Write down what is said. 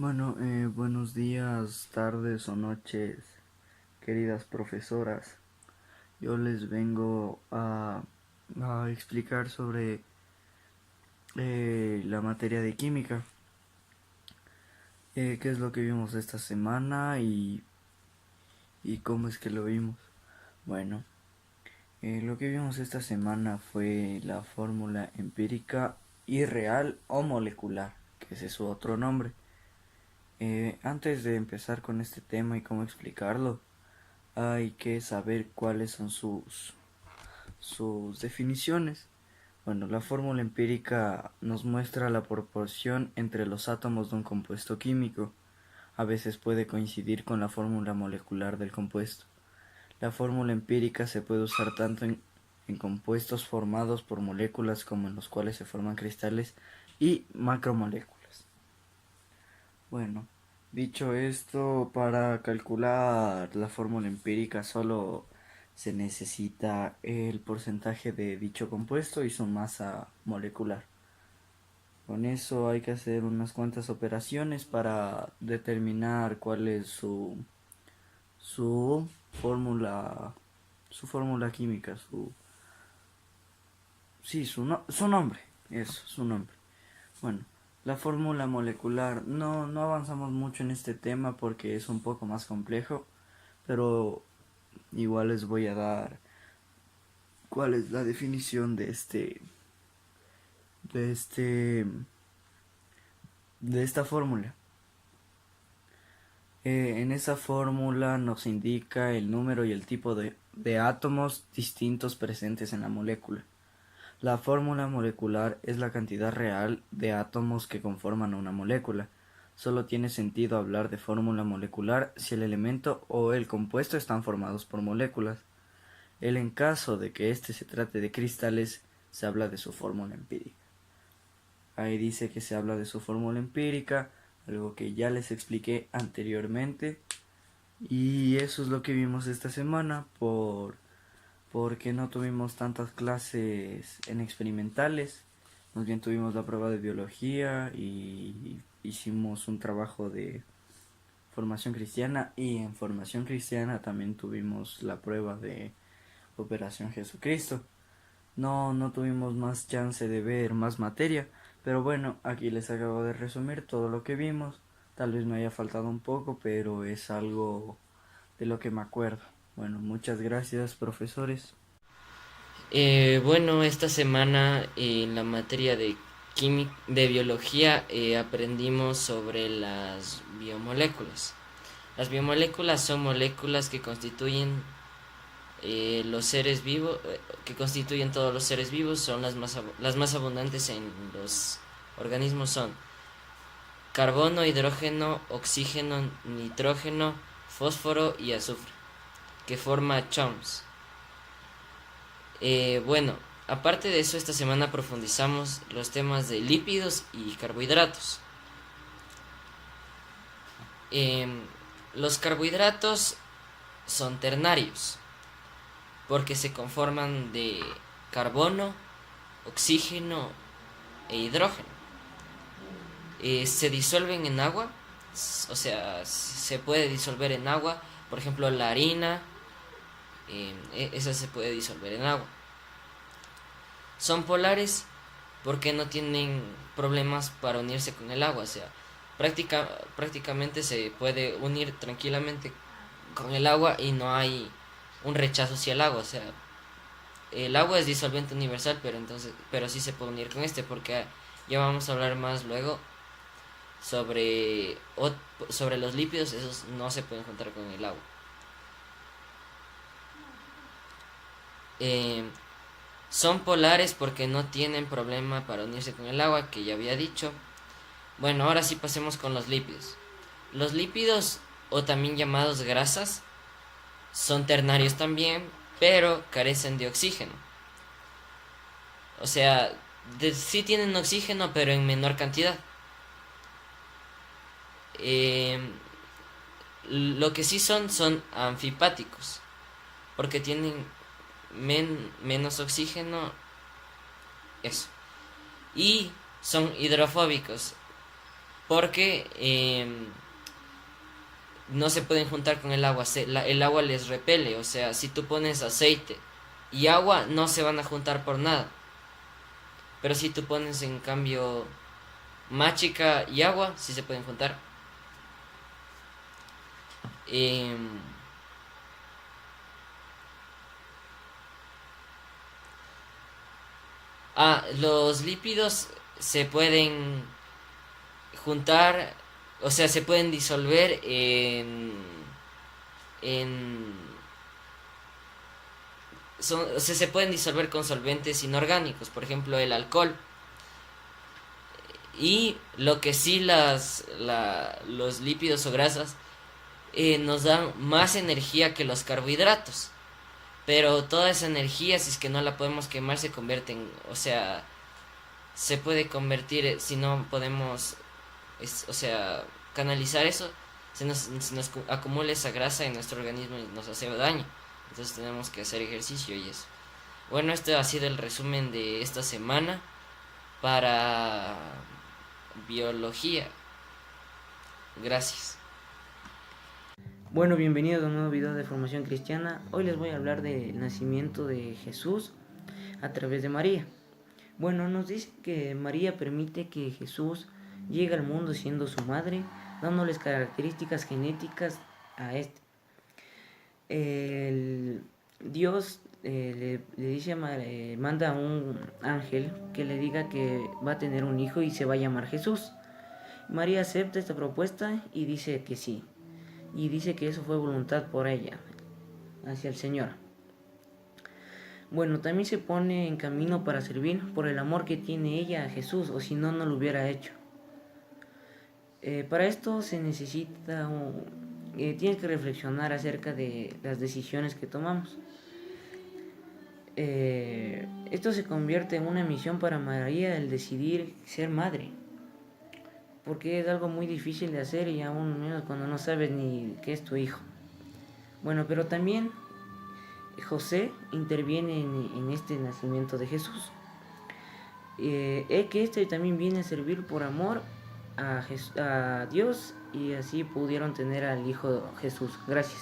Buenos días, tardes o noches, queridas profesoras. Yo les vengo a explicar sobre la materia de química, qué es lo que vimos esta semana y cómo es que lo vimos. Bueno, lo que vimos esta semana fue la fórmula empírica irreal o molecular, que ese es su otro nombre. Antes de empezar con este tema y cómo explicarlo, hay que saber cuáles son sus definiciones. Bueno, la fórmula empírica nos muestra la proporción entre los átomos de un compuesto químico. A veces puede coincidir con la fórmula molecular del compuesto. La fórmula empírica se puede usar tanto en compuestos formados por moléculas como en los cuales se forman cristales y macromoléculas. Bueno, dicho esto, para calcular la fórmula empírica solo se necesita el porcentaje de dicho compuesto y su masa molecular. Con eso hay que hacer unas cuantas operaciones para determinar cuál es su fórmula su fórmula química, su nombre, eso, su nombre. Bueno, la fórmula molecular, no avanzamos mucho en este tema porque es un poco más complejo, pero igual les voy a dar cuál es la definición de este, de esta fórmula. En esa fórmula nos indica el número y el tipo de átomos distintos presentes en la molécula. La fórmula molecular es la cantidad real de átomos que conforman una molécula. Solo tiene sentido hablar de fórmula molecular si el elemento o el compuesto están formados por moléculas. En caso de que éste se trate de cristales, se habla de su fórmula empírica. Ahí dice que se habla de su fórmula empírica, algo que ya les expliqué anteriormente. Y eso es lo que vimos esta semana porque no tuvimos tantas clases en experimentales. Más bien tuvimos la prueba de biología y hicimos un trabajo de formación cristiana, y en formación cristiana también tuvimos la prueba de Operación Jesucristo. No tuvimos más chance de ver más materia, pero bueno, aquí les acabo de resumir todo lo que vimos. Tal vez me haya faltado un poco, pero es algo de lo que me acuerdo. Bueno, muchas gracias, profesores. Bueno, esta semana en la materia de biología aprendimos sobre las biomoléculas. Las biomoléculas son moléculas que constituyen los seres vivos, que constituyen todos los seres vivos, son las más abundantes en los organismos son carbono, hidrógeno, oxígeno, nitrógeno, fósforo y azufre, que forma CHOMS. Bueno, aparte de eso, esta semana profundizamos los temas de lípidos y carbohidratos. Em, los carbohidratos son ternarios porque se conforman de carbono, oxígeno e hidrógeno. Se disuelven en agua, o sea, se puede disolver en agua. Por ejemplo, la harina, esa se puede disolver en agua. Son polares porque no tienen problemas para unirse con el agua, o sea, prácticamente se puede unir tranquilamente con el agua y no hay un rechazo hacia el agua, o sea, el agua es disolvente universal, pero sí se puede unir con este porque ya vamos a hablar más luego sobre sobre los lípidos, esos no se pueden juntar con el agua. Eh, Son polares porque no tienen problema para unirse con el agua, que ya había dicho. Bueno, ahora sí pasemos con los lípidos. Los lípidos, o también llamados grasas, son ternarios también, pero carecen de oxígeno. O sea, sí tienen oxígeno, pero en menor cantidad. Eh, lo que sí son anfipáticos, porque tienen menos oxígeno, eso. Y son hidrofóbicos, porque no se pueden juntar con el agua, el agua les repele, o sea, si tú pones aceite y agua no se van a juntar por nada, pero si tú pones en cambio machica y agua, sí se pueden juntar. Los lípidos se pueden juntar, o sea, se pueden disolver en o sea, se pueden disolver con solventes inorgánicos, por ejemplo, el alcohol. Y lo que sí los lípidos o grasas nos dan más energía que los carbohidratos. Pero toda esa energía, si es que no la podemos quemar, se convierte en, o sea, se puede convertir, si no podemos, o sea, canalizar eso, se nos acumula esa grasa en nuestro organismo y nos hace daño. Entonces tenemos que hacer ejercicio y eso. Bueno, este ha sido el resumen de esta semana para biología. Gracias. Bueno, bienvenidos a un nuevo video de Formación Cristiana. Hoy les voy a hablar del nacimiento de Jesús a través de María. Bueno, nos dice que María permite que Jesús llegue al mundo siendo su madre, dándoles características genéticas a este. Dios le dice manda a un ángel que le diga que va a tener un hijo y se va a llamar Jesús. María acepta esta propuesta y dice que sí. Y dice que eso fue voluntad por ella, hacia el Señor. Bueno, también se pone en camino para servir por el amor que tiene ella a Jesús, o si no, no lo hubiera hecho. Para esto se necesita, tienes que reflexionar acerca de las decisiones que tomamos. Esto se convierte en una misión para María el decidir ser madre, porque es algo muy difícil de hacer y aún menos cuando no sabes ni qué es tu hijo. Bueno, pero también José interviene en este nacimiento de Jesús, que este también viene a servir por amor a Dios, y así pudieron tener al Hijo Jesús. Gracias.